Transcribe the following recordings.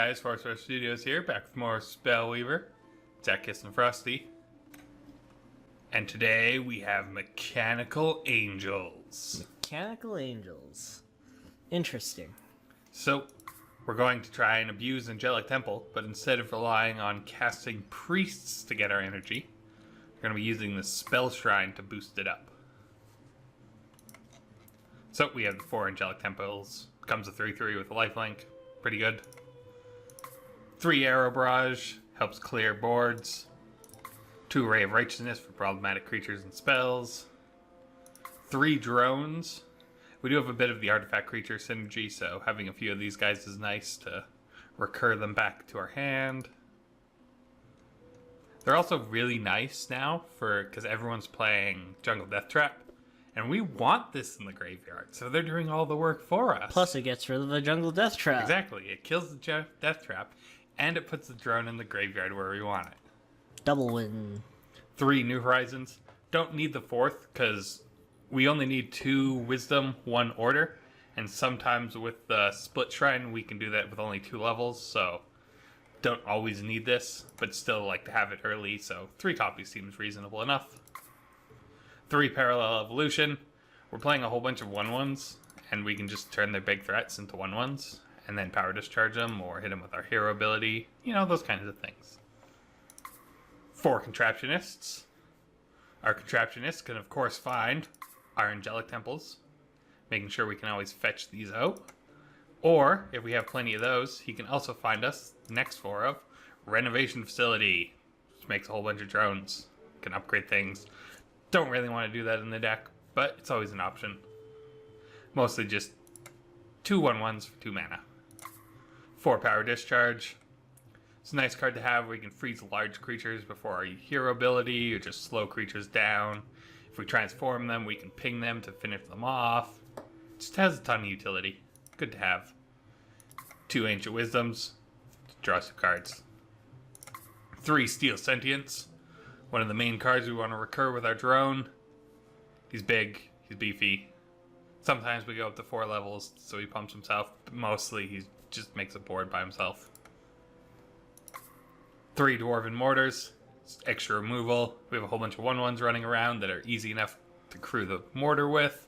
guys, Frosty Studios here, back with more Spellweaver. It's Atkst and Frosty. And today we have Mechanical Angels. Mechanical Angels. Interesting. So, we're going to try and abuse Angelic Temple, but instead of relying on casting priests to get our energy, we're going to be using the Spell Shrine to boost it up. So, we have the 4 Angelic Temples. Comes a 3/3 with a lifelink. Pretty good. 3 Arrow Barrage, helps clear boards. 2 Ray of Righteousness for problematic creatures and spells. 3 Drones. We do have a bit of the artifact creature synergy, so having a few of these guys is nice to recur them back to our hand. They're also really nice now because everyone's playing Jungle Death Trap. And we want this in the graveyard, so they're doing all the work for us. Plus it gets rid of the Jungle Death Trap. Exactly. It kills the Death Trap, and it puts the drone in the graveyard where we want it. Double win. 3 New Horizons. Don't need the 4th, because we only need 2 Wisdom, 1 Order. And sometimes with the Split Shrine, we can do that with only 2 levels, so don't always need this, but still like to have it early, so 3 copies seems reasonable enough. 3 Parallel Evolution. We're playing a whole bunch of 1/1s, and we can just turn their big threats into 1/1s, and then power discharge them, or hit them with our hero ability. You know, those kinds of things. 4 Contraptionists. Our Contraptionists can, of course, find our Angelic Temples, making sure we can always fetch these out. Or, if we have plenty of those, he can also find us the next 4 of Renovation Facility, which makes a whole bunch of drones. Can upgrade things. Don't really want to do that in the deck, but it's always an option. Mostly just 2 1/1s for 2 mana. 4 Power Discharge. It's a nice card to have where you can freeze large creatures before our hero ability, or just slow creatures down. If we transform them, we can ping them to finish them off. It just has a ton of utility. Good to have. 2 Ancient Wisdoms. Draw some cards. 3 Steel Sentience. One of the main cards we want to recur with our drone. He's big, he's beefy. Sometimes we go up to 4 levels, so he pumps himself, but mostly he just makes a board by himself. 3 Dwarven Mortars. It's extra removal. We have a whole bunch of 1/1s running around that are easy enough to crew the mortar with.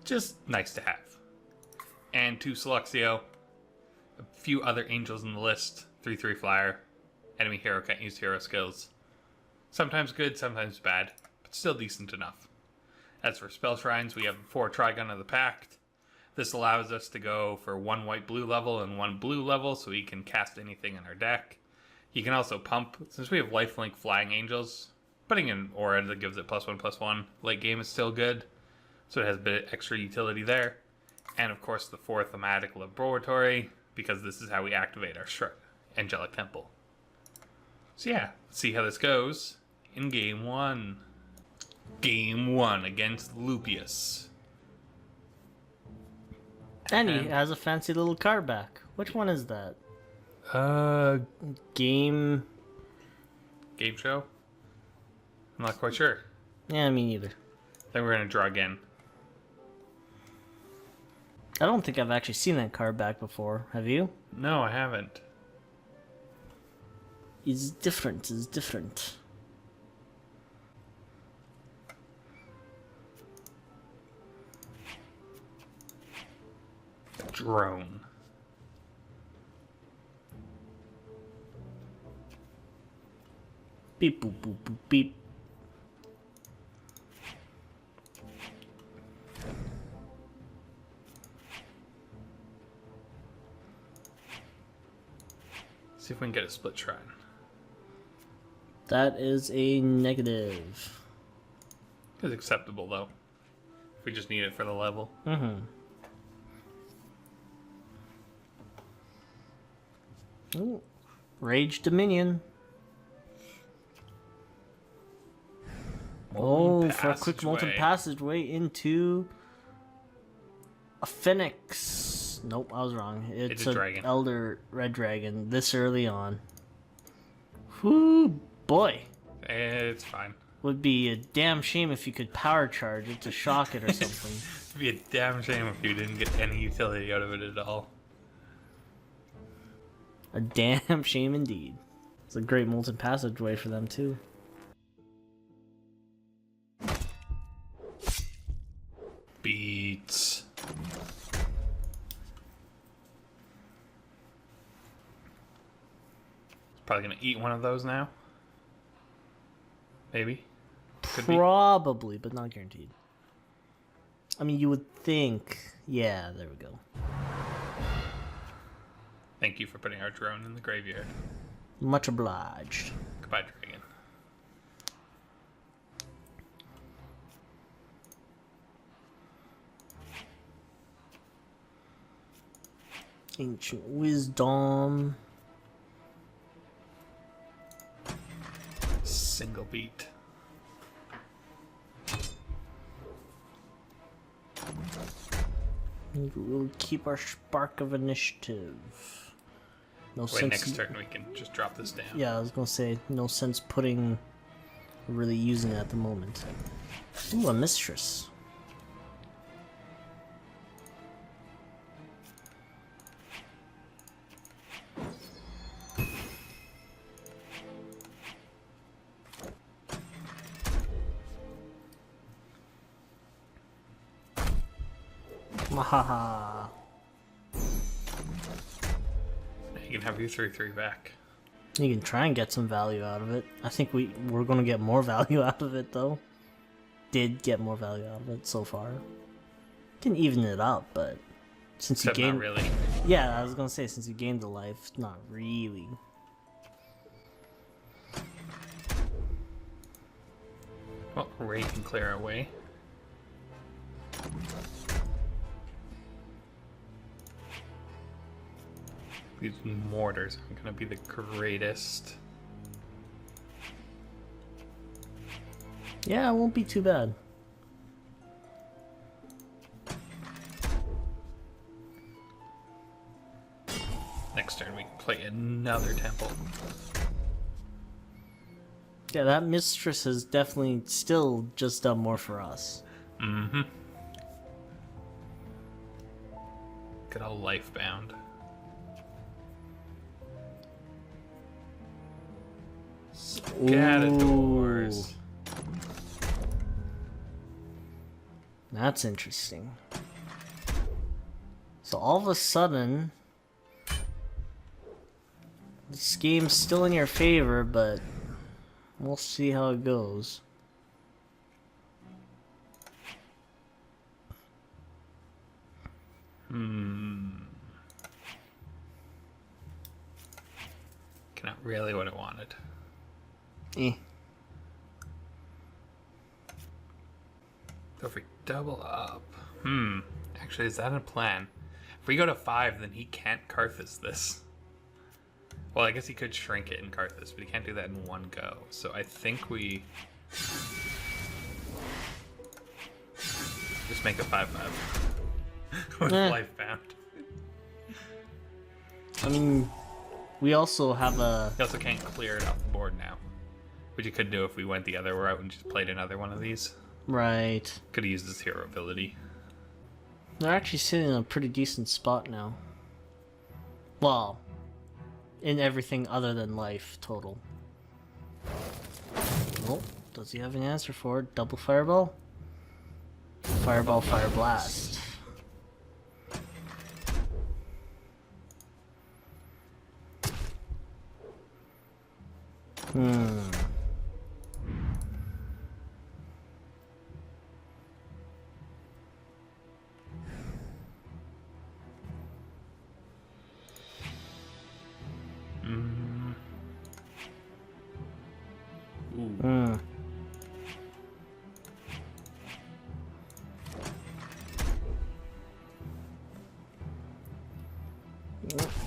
Just nice to have. And 2 Seluxio. A few other angels in the list. 3/3 flyer. Enemy hero can't use hero skills. Sometimes good, sometimes bad, but still decent enough. As for Spell Shrines, we have 4 Trigun of the Pact. This allows us to go for 1 white-blue level and 1 blue level, so he can cast anything in our deck. He can also pump, since we have lifelink Flying Angels. Putting in Aura that gives it +1/+1 late game is still good, so it has a bit of extra utility there. And of course the 4 Thematic Laboratory, because this is how we activate our Angelic Temple. So yeah, let's see how this goes in Game 1. Game 1 against Lupius. And he has a fancy little cardback. Which one is that? Game Show? I'm not quite sure. Yeah, me neither. Then we're gonna draw again. I don't think I've actually seen that cardback before. Have you? No, I haven't. It's different, it's different. Drone. Beep boop boop boop beep. See if we can get a Split Shrine. That is a negative. It's acceptable though. If we just need it for the level. Ooh. Rage Dominion. For a quick molten passageway into a Phoenix. Nope, I was wrong. It's a dragon. Elder Red Dragon this early on. Whoo, boy. It's fine. Would be a damn shame if you could power charge it to shock it or something. It'd be a damn shame if you didn't get any utility out of it at all. A damn shame indeed. It's a great molten passageway for them too. Beats. Probably gonna eat one of those now. Maybe. Could Probably, but not guaranteed. I mean, you would think. Yeah, there we go. Thank you for putting our drone in the graveyard. Much obliged. Goodbye, dragon. Ancient wisdom. Single beat. We'll keep our spark of initiative. No Wait, sense. next turn we can just drop this down. Yeah, I was gonna say no sense really using it at the moment. Ooh, a mistress. Mahaha. You can have your 3/3 back. You can try and get some value out of it. I think we're gonna get more value out of it though. Did get more value out of it so far. Can even it up, but since Except you gained, not really. yeah, I was gonna say since you gained the life, not really. Well, Ray can clear our way. These mortars aren't going to be the greatest. Yeah, it won't be too bad. Next turn we can play another temple. Yeah, that mistress has definitely still just done more for us. Mm-hmm. Good old lifebound. Scatadors. That's interesting. So all of a sudden, this game's still in your favor, but we'll see how it goes. Not really what I wanted. Eh. So if we double up... Actually, is that a plan? If we go to 5, then he can't Karthus this. Well, I guess he could shrink it in Karthus, but he can't do that in one go. So I think we... just make a 5/5. With lifebound. I mean, we also have a... He also can't clear it off the board now. Which you could do if we went the other route and just played another one of these. Right. Could have used his hero ability. They're actually sitting in a pretty decent spot now. Well, in everything other than life total. Oh, does he have an answer for it? Double fireball? Fireball, fire blast.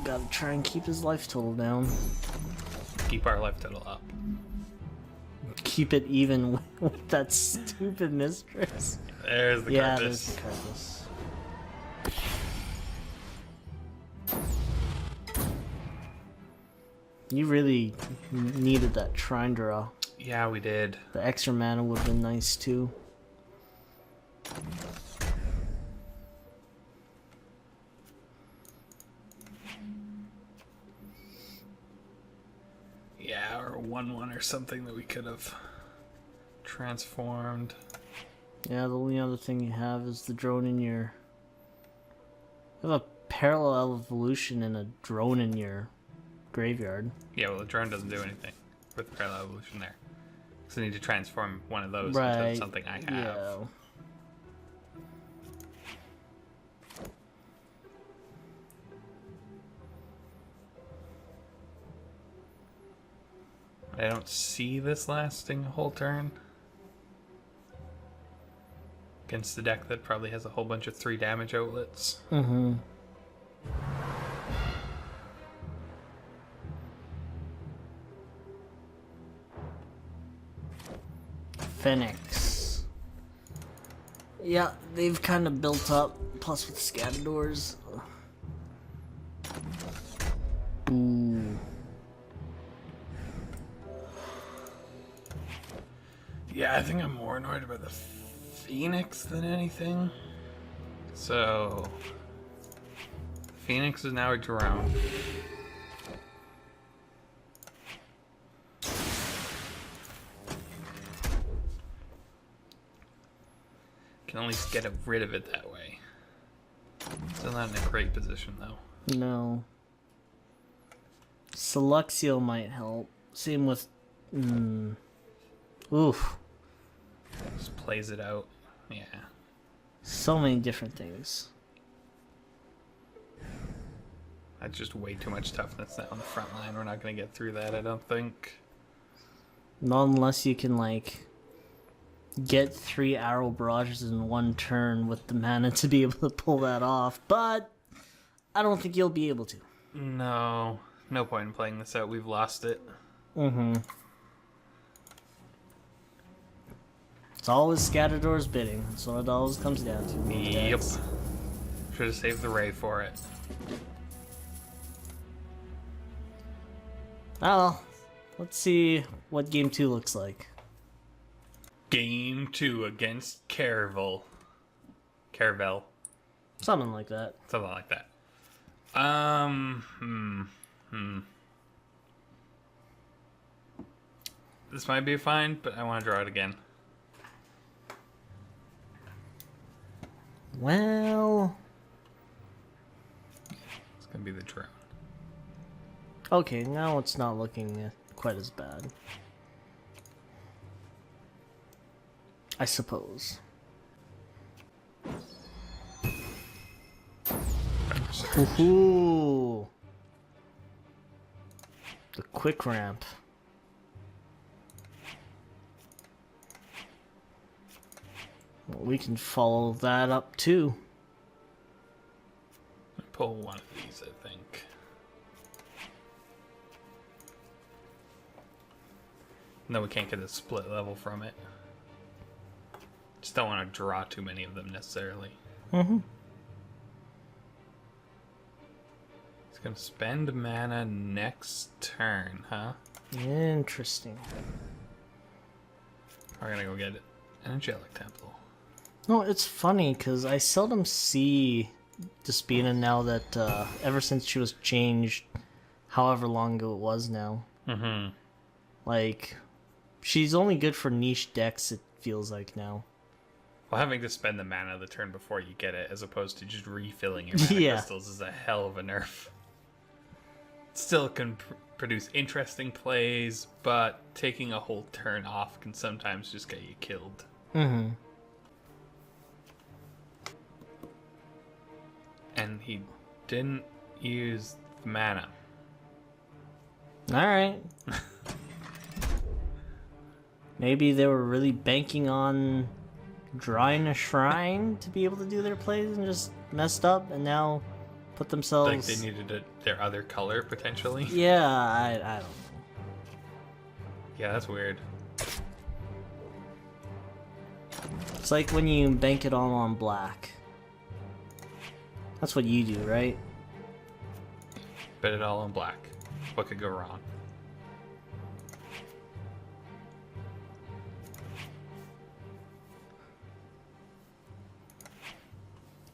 Gotta try and keep his life total down. Keep our life total up. Keep it even with that stupid mistress. There's the yeah, Karthus. there's the Karthus. You really needed that Trine draw. Yeah, we did. The extra mana would have been nice too. or a 1/1 or something that we could have transformed. Yeah, the only other thing you have is the drone in your... You have a parallel evolution and a drone in your graveyard. Yeah, well, the drone doesn't do anything with the parallel evolution there. So I need to transform one of those Right. into something I have. Yeah. I don't see this lasting a whole turn. Against the deck that probably has a whole bunch of 3 damage outlets. Mm-hmm. Phoenix. Yeah, they've kind of built up, plus with Scatadors. Ooh. Yeah, I think I'm more annoyed by the Phoenix than anything. So, Phoenix is now a drone. Can at least get rid of it that way. Still not in a great position though. No. Seluxio might help. Same with... Oof. Just plays it out. Yeah. So many different things. That's just way too much toughness on the front line. We're not going to get through that, I don't think. Not unless you can, like, get 3 arrow barrages in one turn with the mana to be able to pull that off. But I don't think you'll be able to. No. No point in playing this out. We've lost it. Mm-hmm. It's always Scatador's bidding. That's what it always comes down to. Yep. Should have saved the Ray for it. Well, let's see what game 2 looks like. Game 2 against Caravel. Something like that. Something like that. This might be fine, but I want to draw it again. Well... It's going to be the drone. Okay, now it's not looking quite as bad. I suppose. Ooh. The quick ramp. Well, we can follow that up too. Pull one of these, I think. No, we can't get a split level from it. Just don't want to draw too many of them necessarily. Mm-hmm. It's going to spend mana next turn, huh? Interesting. We're going to go get an Angelic Temple. No, it's funny because I seldom see Despina now that ever since she was changed, however long ago it was now. Mm-hmm. Like, she's only good for niche decks, it feels like now. Well, having to spend the mana the turn before you get it, as opposed to just refilling your mana Yeah. crystals, is a hell of a nerf. It still can produce interesting plays, but taking a whole turn off can sometimes just get you killed. Mm-hmm. And he didn't use the mana. Alright. Maybe they were really banking on drawing a shrine to be able to do their plays and just messed up and now put themselves... Like they needed their other color, potentially. Yeah, I don't know. Yeah, that's weird. It's like when you bank it all on black. That's what you do, right? Bet it all on black. What could go wrong?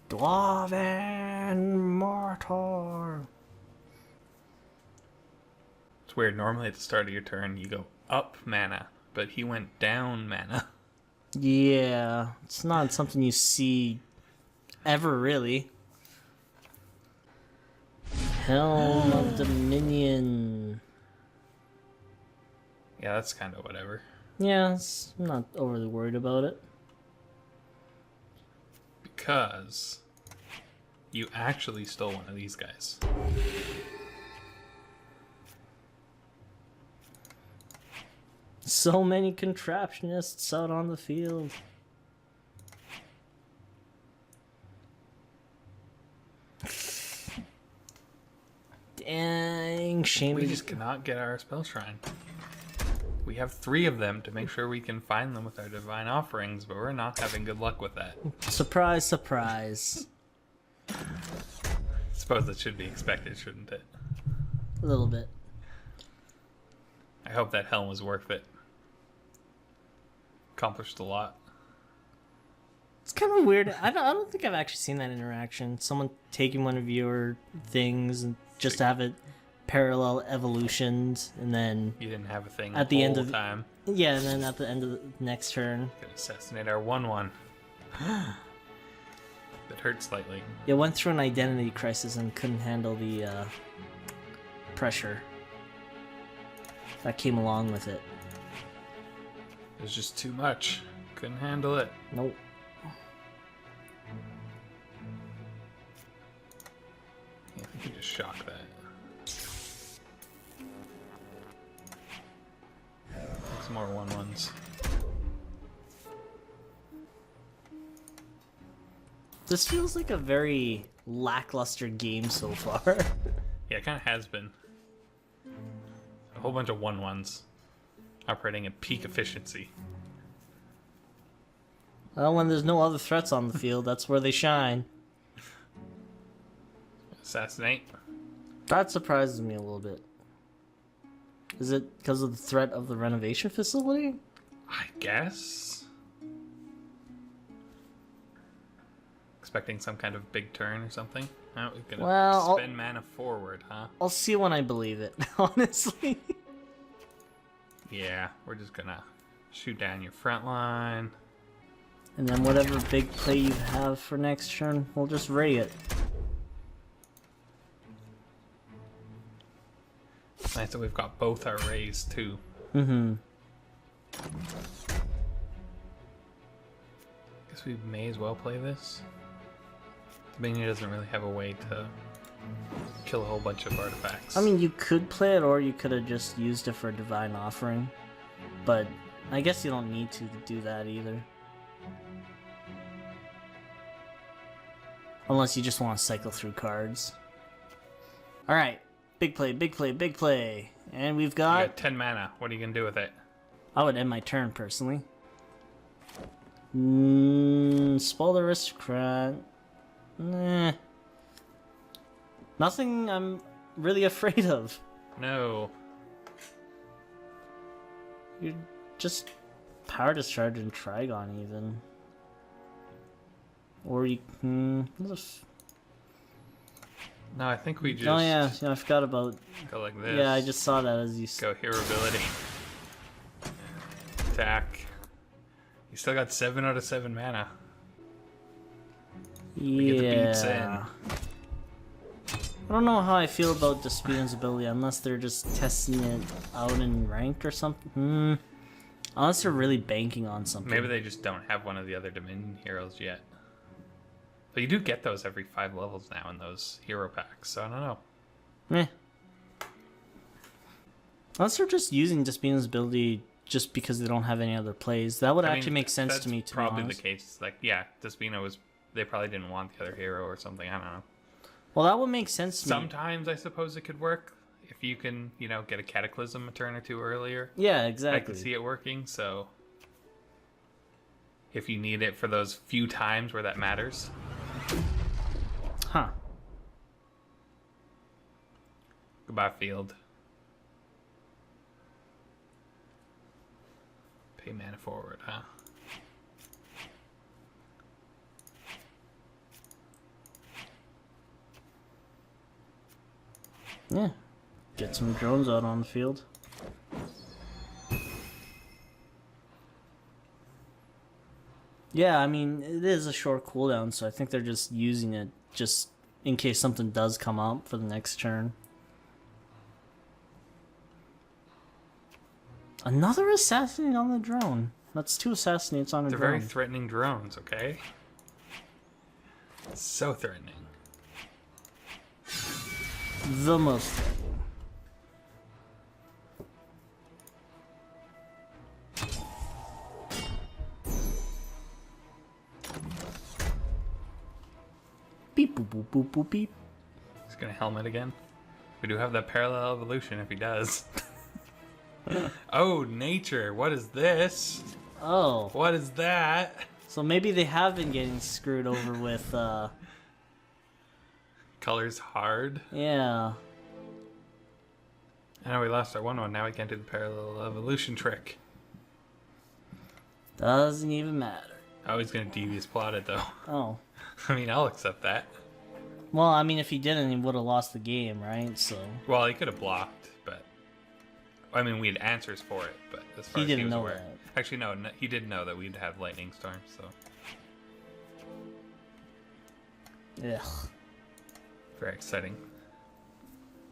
Dwarven Mortar. It's weird. Normally at the start of your turn, you go up mana, but he went down mana. Yeah, it's not something you see ever, really. Helm of Dominion. Yeah, that's kind of whatever. Yeah, I'm not overly worried about it. Because you actually stole one of these guys. So many contraptionists out on the field. Dang, shame. We just cannot get our spell shrine. We have 3 of them to make sure we can find them with our divine offerings, but we're not having good luck with that. Surprise, surprise. I suppose that should be expected, shouldn't it? A little bit. I hope that helm was worth it. Accomplished a lot. It's kind of weird. I don't think I've actually seen that interaction. Someone taking one of your things and just to have it parallel evolutions, and then You didn't have a thing at the end whole of time. yeah, and then at the end of the next turn, Could assassinate our 1/1. That hurt slightly. it went through an identity crisis and couldn't handle the pressure that came along with it. It was just too much. Couldn't handle it. Nope. Yeah, I think we just shock that. Some more 1/1s. This feels like a very lackluster game so far. Yeah, it kind of has been. A whole bunch of 1/1s. Operating at peak efficiency. Well, when there's no other threats on the field, that's where they shine. Assassinate. That surprises me a little bit. Is it because of the threat of the renovation facility? I guess. Expecting some kind of big turn or something. Oh, we're gonna Well, spend mana forward, huh? I'll see when I believe it, honestly. Yeah, we're just gonna shoot down your front line. And then whatever big play you have for next turn, we'll just ray it. It's nice that we've got both our rays too. Mm-hmm. Guess we may as well play this. Dominion doesn't really have a way to kill a whole bunch of artifacts. I mean, you could play it, or you could have just used it for Divine Offering. But I guess you don't need to do that either. Unless you just want to cycle through cards. Alright, big play, big play, big play. And we've you got... got 10 mana. What are you gonna do with it? I would end my turn, personally. Spoiled Aristocrat. Nah. Nothing I'm really afraid of. No. You're just Power Discharge and Trigon, even. Or you... No, I think we just Oh yeah, I forgot about... go like this. Yeah, I just saw that as you... Go hero ability. Attack. You still got 7 out of 7 mana. Yeah. get the beats in. I don't know how I feel about Despoon's ability, unless they're just testing it out in ranked or something. Unless they're really banking on something. Maybe they just don't have one of the other Dominion heroes yet. But you do get those every 5 levels now in those hero packs, so I don't know. Meh. Unless they're just using Despoon's ability just because they don't have any other plays. That would actually make sense to me, to probably be honest. the case. Like, yeah, Despina was... They probably didn't want the other hero or something, I don't know. Well, that would make sense to me. Sometimes I suppose it could work. If you can, you know, get a Cataclysm a turn or two earlier. Yeah, I exactly. can see it working, so... If you need it for those few times where that matters. Huh. Goodbye, field. Pay mana forward, huh? Yeah. Get some drones out on the field. Yeah, I mean, it is a short cooldown, so I think they're just using it just in case something does come up for the next turn. Another assassinate on the drone. That's 2 assassinates on a They're drone. very threatening drones, okay? So threatening. The most threatening. Beep boop boop boop boop beep. He's gonna helmet again. We do have that parallel evolution if he does. Oh, nature, what is this? Oh. What is that? So maybe they have been getting screwed over with, Color's hard. yeah. I know we lost our 1/1, now we can't do the parallel evolution trick. Doesn't even matter. Oh, he's gonna devious plot it though. Oh. I mean, I'll accept that. Well, I mean, if he didn't, he would have lost the game, right? So Well, he could have blocked, but... I mean, we had answers for it, but as far he as didn't he was know aware... that. Actually, no, he did know that we'd have lightning storms, so... Ugh. Very exciting.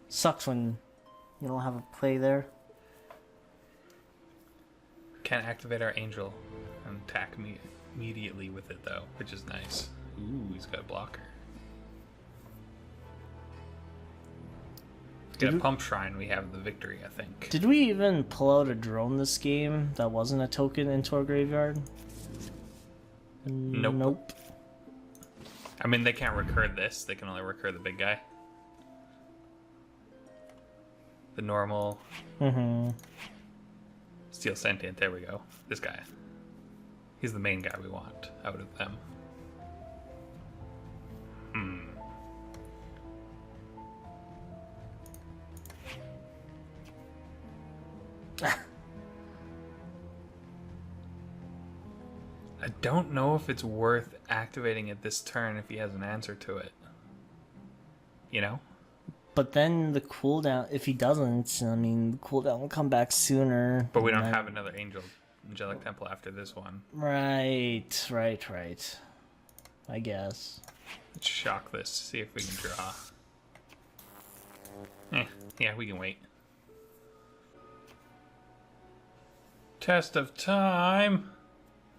Sucks when you don't have a play there. Can't activate our angel and attack me immediately with it, though, which is nice. Ooh, he's got a blocker. Get a pump shrine, we have the victory, I think. Did we even pull out a drone this game that wasn't a token into our graveyard? Nope. Nope. I mean, they can't recur this. They can only recur the big guy. The normal. Mm-hmm. Steel sentient. There we go. This guy. He's the main guy we want out of them. I don't know if it's worth activating it this turn if he has an answer to it. You know? But then the cooldown, if he doesn't, I mean, the cooldown will come back sooner. But we don't have another Angelic Temple after this one. Right. I guess. Let's shock this, see if we can draw. Yeah, we can wait. Test of time!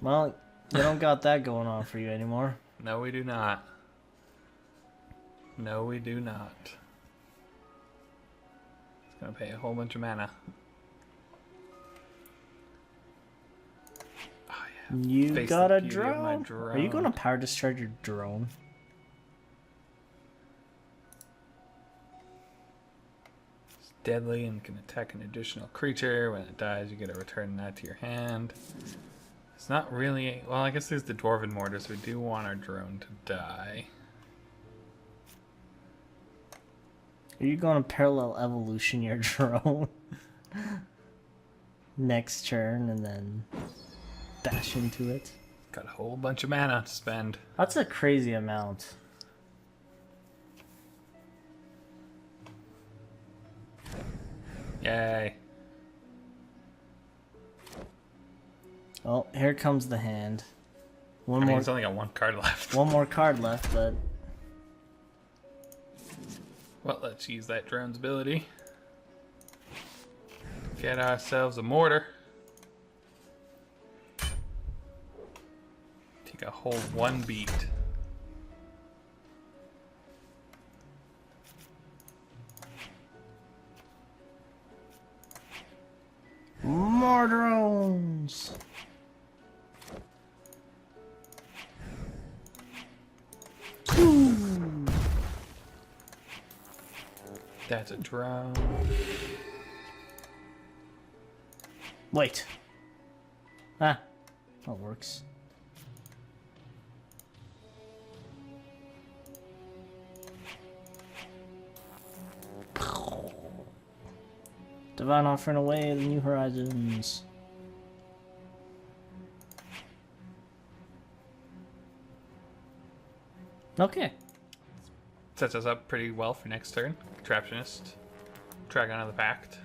Well, you don't got that going on for you anymore. No, we do not. No, we do not. It's gonna pay a whole bunch of mana. Oh, yeah. You Face got the a beauty of my drone? Are you going to power discharge your drone? It's deadly and can attack an additional creature. When it dies, you get to return that to your hand. It's not really... Well, I guess there's the Dwarven Mortars. We do want our drone to die. Are you going to parallel evolution your drone? Next turn and then bash into it? Got a whole bunch of mana to spend. That's a crazy amount. Yay. Oh, here comes the hand. I mean, he's only got one card left. One more card left, but... Well, let's use that drone's ability. Get ourselves a mortar. Take a whole 1 beat. More drones! Boom! That's a drone. Wait. Ah, that works. Divine Offering away the New Horizons. Okay. Sets us up pretty well for next turn. Contraptionist. Dragon of the Pact.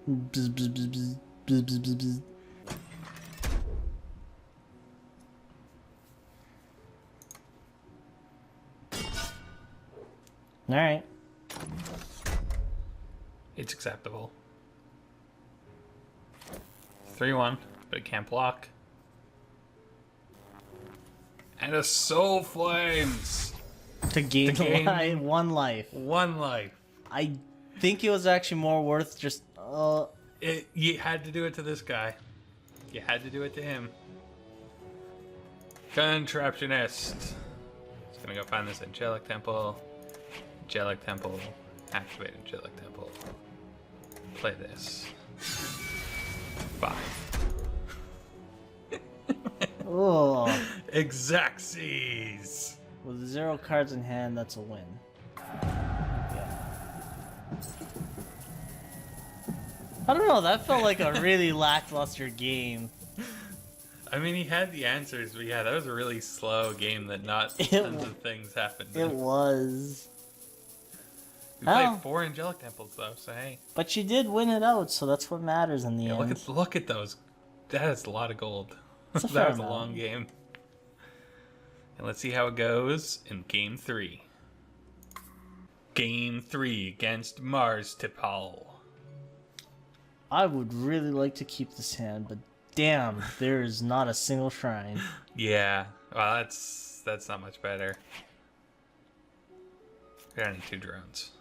Bzz, bzz, bzz, bzz, bzz, bzz, bzz, bzz. All right. It's acceptable. 3-1, but it can't block. And a Soul Flames! To gain gain one life. 1 life. I think it was actually more worth just. You had to do it to this guy. You had to do it to him. Contraptionist. Just gonna go find this Angelic Temple. Angelic Temple. Activate Angelic Temple. Play this. 5. Oh. Exactsies! With 0 cards in hand, that's a win. Yeah. I don't know, that felt like a really lackluster game. I mean, he had the answers, but yeah, that was a really slow game that not It tons of things happened. It was. We played Oh. 4 Angelic Temples, though, so hey. But you did win it out, so that's what matters in the Yeah, end. look at those. That is a lot of gold. It's a That fair was a amount. long game. And let's see how it goes in Game 3. Game 3 against Mars Tipal. I would really like to keep this hand, but damn, there is not a single shrine. Yeah, well, that's not much better. We gotta need 2 drones.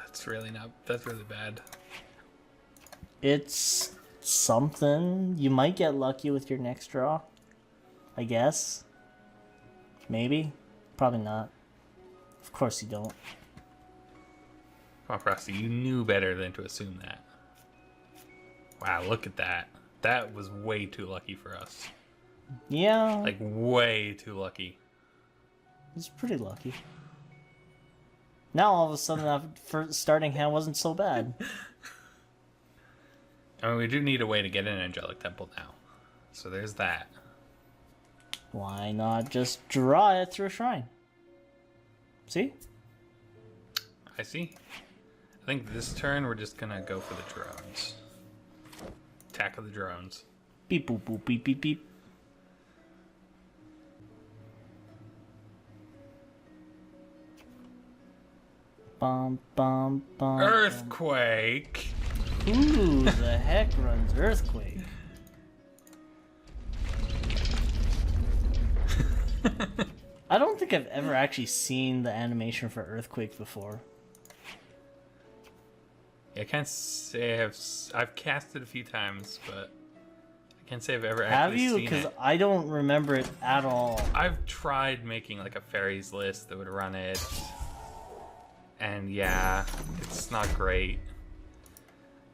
That's really bad. It's something. You might get lucky with your next draw. I guess. Maybe. Probably not. Of course you don't. Come on, Frosty, you knew better than to assume that. Wow, look at that. That was way too lucky for us. Yeah. Like, way too lucky. It's pretty lucky. Now all of a sudden that first starting hand wasn't so bad. I mean, we do need a way to get an Angelic Temple now. So there's that. Why not just draw it through a shrine? See? I see. I think this turn we're just gonna go for the drones. Attack of the drones. Beep boop boop beep beep beep. Bum bum bum. Earthquake! Who the heck runs Earthquake? I don't think I've ever actually seen the animation for Earthquake before. Yeah, I can't say I've cast it a few times, but I can't say I've ever Have actually you? seen Because it. I don't remember it at all. I've tried making like a fairies list that would run it, and yeah, it's not great.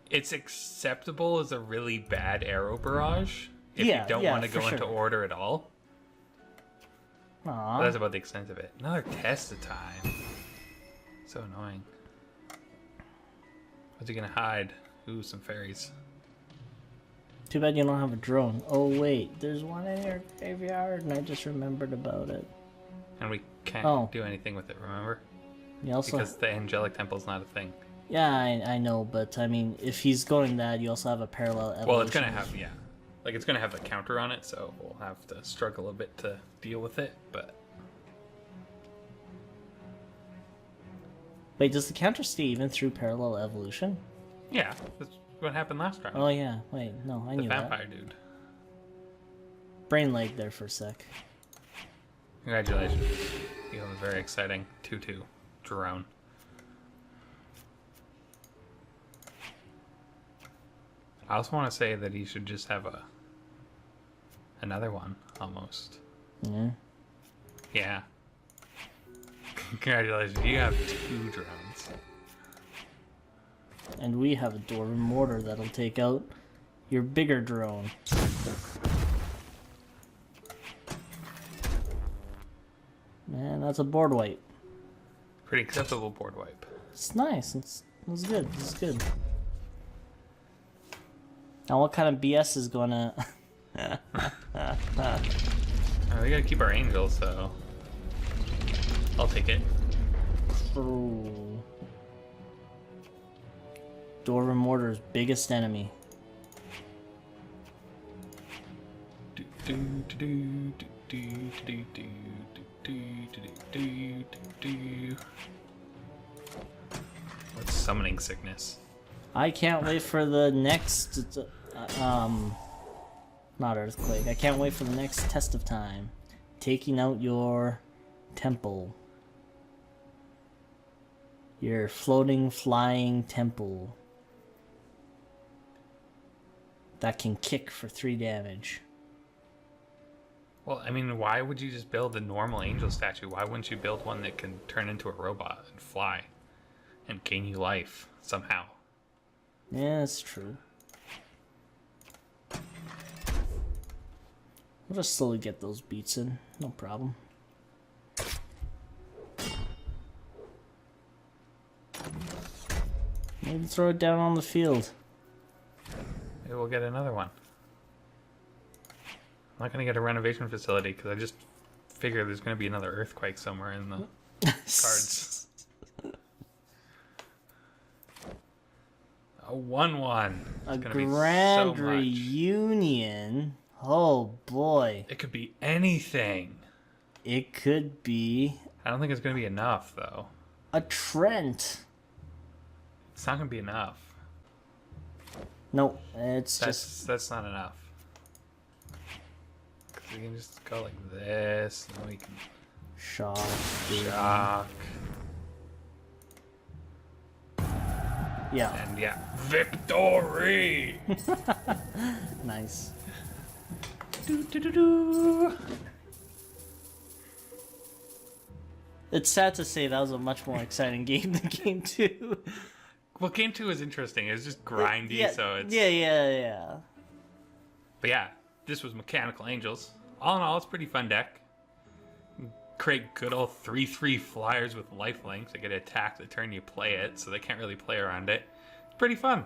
It's acceptable as a really bad arrow barrage if you don't want to go into order at all. Aw. But that's about the extent of it. Another test of time. So annoying. What's he gonna hide? Ooh, some fairies. Too bad you don't have a drone. Oh wait, there's one in your graveyard and I just remembered about it. And we can't do anything with it, remember? You also Because the Angelic Temple's not a thing. Yeah, I know, but I mean, if he's going that, you also have a parallel evolution. Well, it's gonna have, yeah. Like, it's gonna have the counter on it, so we'll have to struggle a bit to deal with it, but... Wait, does the counter stay even through parallel evolution? Yeah, that's what happened last time. Oh yeah, wait, no, I the knew vampire that. dude. Brain lag there for a sec. Congratulations. You have a very exciting 2-2 drone. I also want to say that he should just have another one, almost. Yeah. Yeah. Congratulations, you have 2 drones. And we have a Dwarven Mortar that'll take out your bigger drone. Man, that's a board wipe. Pretty acceptable board wipe. It's nice. It's good. It's good. Now, what kind of BS is gonna? We gotta keep our angels, so I'll take it. Ooh. Dwarven Mortar's biggest enemy. What's summoning sickness? I can't wait for the next, not earthquake. I can't wait for the next test of time. Taking out your temple. Your floating, flying temple. That can kick for 3 damage. Well, I mean, why would you just build a normal angel statue? Why wouldn't you build one that can turn into a robot and fly and gain you life somehow? Yeah, that's true. We'll just slowly get those beats in. No problem. Maybe throw it down on the field. Maybe we'll get another one. I'm not going to get a renovation facility because I just figure there's going to be another earthquake somewhere in the cards. A 1/1. A grand so reunion. Oh boy. It could be anything. It could be I don't think it's going to be enough, though. a Trent. It's not going to be enough. No, it's That's not enough. We can just go like this, and then we can shock. shock. Yeah. And yeah, victory! Nice. Do. It's sad to say that was a much more exciting game than Game 2. Well, Game 2 is interesting. It's just grindy, Yeah, so it's... Yeah. But yeah, this was Mechanical Angels. All in all, it's a pretty fun deck. Create good old 3/3 flyers with lifelinks. They get attacked the turn you play it, so they can't really play around it. It's pretty fun.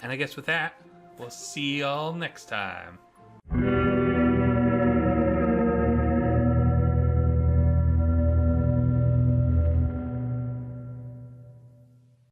And I guess with that, we'll see y'all next time.